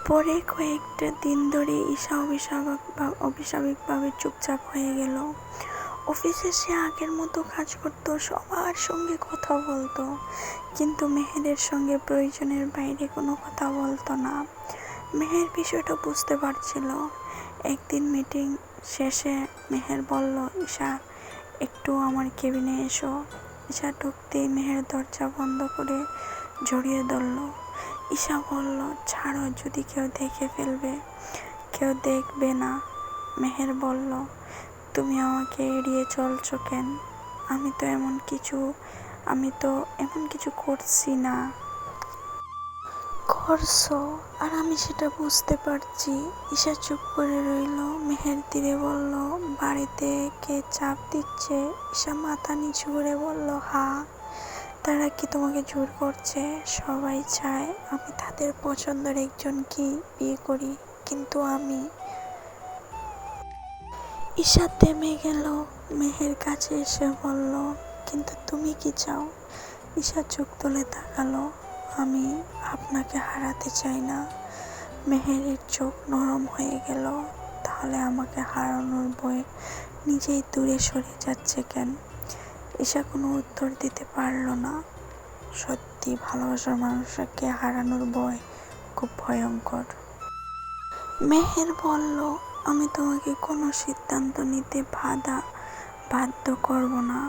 পরে কয়েকটা দিন ধরে ঈশা অস্বাভাবিকভাবে চুপচাপ হয়ে গেল। অফিসে সে আগের মতো কাজ করতো, সবার সঙ্গে কথা বলতো, কিন্তু মেহেরের সঙ্গে প্রয়োজনের বাইরে কোনো কথা বলতো না। মেহের বিষয়টা বুঝতে পারছিল। একদিন মিটিং শেষে মেহের বলল, ঈশা, একটু আমার কেবিনে এসো। ঈশা ঢুকতেই মেহের দরজা বন্ধ করে জড়িয়ে ধরল। ঈশা বলল, ছাড়ো, যদি কেউ দেখে ফেলবে। কেউ দেখবে না। মেহের বলল, তুমি আমাকে এড়িয়ে চলছো কেন? আমি তো এমন কিছু করছি না। করছো, আর আমি সেটা বুঝতে পারছি। ঈশা চুপ করে রইল। মেহের ধীরে বলল, বাড়িতে কে চাপ দিচ্ছে? ঈশা মাথা নিচু করে বলল, হ্যাঁ। তারা কি তোমাকে জোর করছে? সবাই চায় আমি তাদের পছন্দের একজনকে বিয়ে করি, কিন্তু আমি। ঈশা থেমে গেল। মেহের কাছে এসে বলল, কিন্তু তুমি কি চাও? ঈশা চোখ তুলে তাকালো। আমি আপনাকে হারাতে চাই না। মেহেরের চোখ নরম হয়ে গেল। তাহলে আমাকে হারানোর ভয়ে নিজেই দূরে সরে যাচ্ছে কেন? ঈশা কোনো উত্তর দিতে পারল না। সত্যি ভালোবাসার মানুষকে হারানোর ভয় খুব ভয়ঙ্কর। মেহের বলল, আমি তোমাকে কোনো সিদ্ধান্ত নিতে বাধ্য করব না।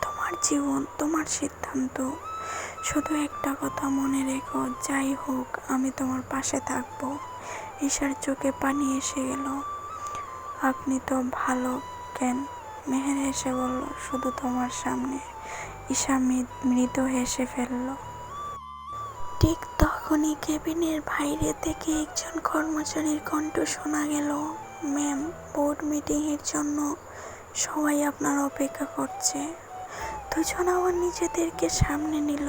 তোমার জীবন, তোমার সিদ্ধান্ত। শুধু একটা কথা মনে রেখো, যাই হোক আমি তোমার পাশে থাকবো। ঈশার চোখে পানি এসে গেল। আপনি তো ভালো কেন? মেহের হেসে বলল, শুধু তোমার সামনে। ঈশা মৃদু হেসে ফেলল। ঠিক তখনই কেবিনের বাইরে থেকে একজন কর্মচারীর কণ্ঠ শোনা গেল, ম্যাম, বোর্ড মিটিংয়ের জন্য সবাই আপনার অপেক্ষা করছে। দুজন আবার নিজেদেরকে সামনে নিল।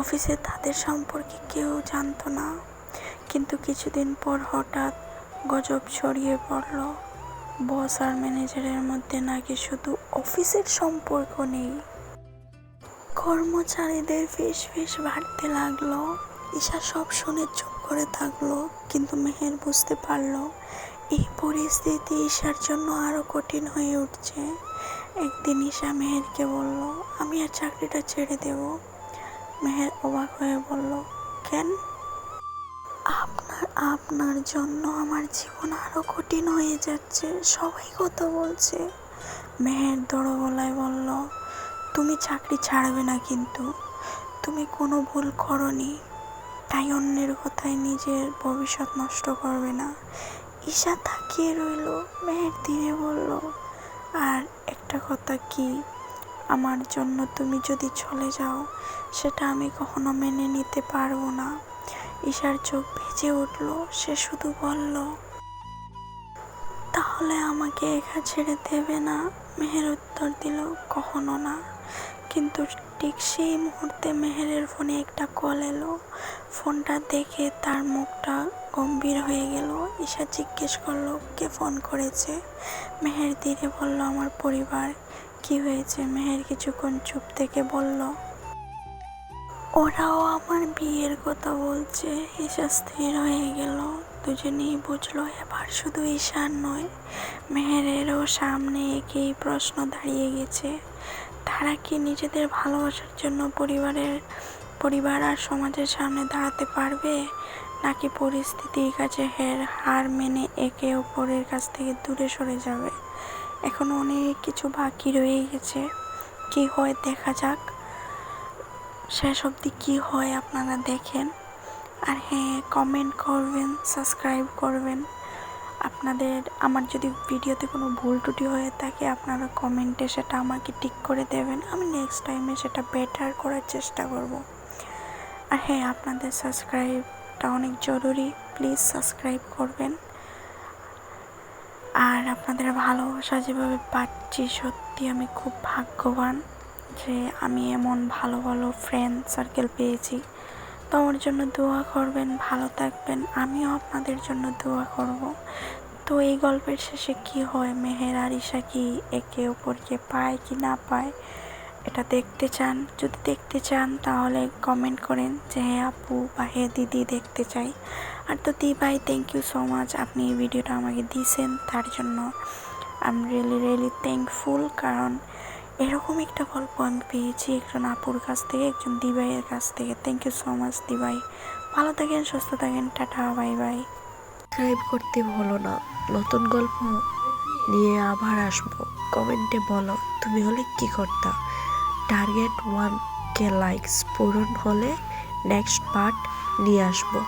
অফিসে তাদের সম্পর্কে কেউ জানতো না, কিন্তু কিছুদিন পর হঠাৎ গুজব ছড়িয়ে পড়ল, বস আর ম্যানেজারের মধ্যে নাকি শুধু অফিসের সম্পর্ক নেই। কর্মচারীদের ফিসফিস বাড়তে লাগলো। ঈশা সব শুনে চুপ করে থাকলো, কিন্তু মেহের বুঝতে পারল এই পরিস্থিতি ঈশার জন্য আরো কঠিন হয়ে উঠছে। একদিন ঈশা মেহেরকে বলল, আমি আর চাকরিটা ছেড়ে দেব। মেহের অবাক হয়ে বলল, কেন? আপনার জন্য আমার জীবন আরো কঠিন হয়ে যাচ্ছে, সবাই কথা বলছে। মেহের দৃঢ় গলায় বলল, তুমি চাকরি ছাড়বে না, কিন্তু তুমি কোনো ভুল করনি, তাই অন্যের কথায় নিজের ভবিষ্যৎ নষ্ট করবে না। ঈশা তাকিয়ে রইল। মেহের ধীরে বলল, আর একটা কথা কি, আমার জন্য তুমি যদি চলে যাও, সেটা আমি কখনো মেনে নিতে পারবো না। ঈশার চোখ ভিজে উঠল। সে শুধু বলল, তাহলে আমাকে একা ছেড়ে দেবে না? মেহের উত্তর দিল, কখনো না। কিন্তু ঠিক সেই মুহূর্তে মেহেরের ফোনে একটা কল এলো। ফোনটা দেখে তার মুখটা গম্ভীর হয়ে গেল। ঈশা জিজ্ঞেস করলো, কে ফোন করেছে? মেহের ধীরে বলল, আমার পরিবার। কি হয়েছে? মেহের কিছুক্ষণ চুপ থেকে বলল, ওরাও আমার বিয়ের কথা বলছে। ঈশা স্থির হয়ে গেল। দুজনেই বুঝলো এবার শুধু ঈশার নয়, মেহেরেরও সামনে একই প্রশ্ন দাঁড়িয়ে গেছে। তারা কি নিজেদের ভালোবাসার জন্য পরিবার আর সমাজের সামনে দাঁড়াতে পারবে, নাকি পরিস্থিতির কাছে হার মেনে একে অপরের কাছ থেকে দূরে সরে যাবে? এখন অনেক কিছু বাকি রয়ে গেছে। কি হয় দেখা যাক। শেষ অবধি কি হয় আপনারা দেখেন। আর হ্যাঁ, কমেন্ট করবেন, সাবস্ক্রাইব করবেন। আমার যদি ভিডিওতে কোনো ভুল ত্রুটি হয়ে থাকে, আপনারা কমেন্টে সেটা আমাকে ঠিক করে দেবেন। আমি নেক্সট টাইমে সেটা বেটার করার চেষ্টা করব। আর হ্যাঁ, আপনাদের সাবস্ক্রাইবটা অনেক জরুরি, প্লিজ সাবস্ক্রাইব করবেন। আর আপনাদের ভালোবাসা যেভাবে পাচ্ছি, সত্যি আমি খুব ভাগ্যবান যে আমি এমন ভালো ভালো ফ্রেন্ড সার্কেল পেয়েছি। তো আমার জন্য দোয়া করবেন, ভালো থাকবেন। আমিও আপনাদের জন্য দোয়া করব। তো এই গল্পের শেষে কি হয়, মেহের আর ঈশা কি একে অপরকে পায় কি না পায়, এটা দেখতে চান। যদি দেখতে চান তাহলে কমেন্ট করেন যে হ্যাঁ আপু বা হ্যাঁ দিদি দেখতে চাই। আর তো দি ভাই, থ্যাংক ইউ সো মাচ, আপনি এই ভিডিওটা আমাকে দিয়েছেন তার জন্য আই এম রিয়েলি থ্যাঙ্কফুল। কারণ এরকম একটা গল্প আমি পেয়েছি একজন আপুর কাছ থেকে, একজন দি ভাইয়ের কাছ থেকে। থ্যাংক ইউ সো মাচ দি ভাই, ভালো থাকেন, সুস্থ থাকেন, টাটা, বাই বাই। সাবস্ক্রাইব করতে ভুলো না। নতুন গল্প নিয়ে আবার আসবো। কমেন্টে বলো তুমি হলে কি করতা। টার্গেট 1K লাইকস পূরণ হলে নেক্সট পার্ট নিয়ে আসবো।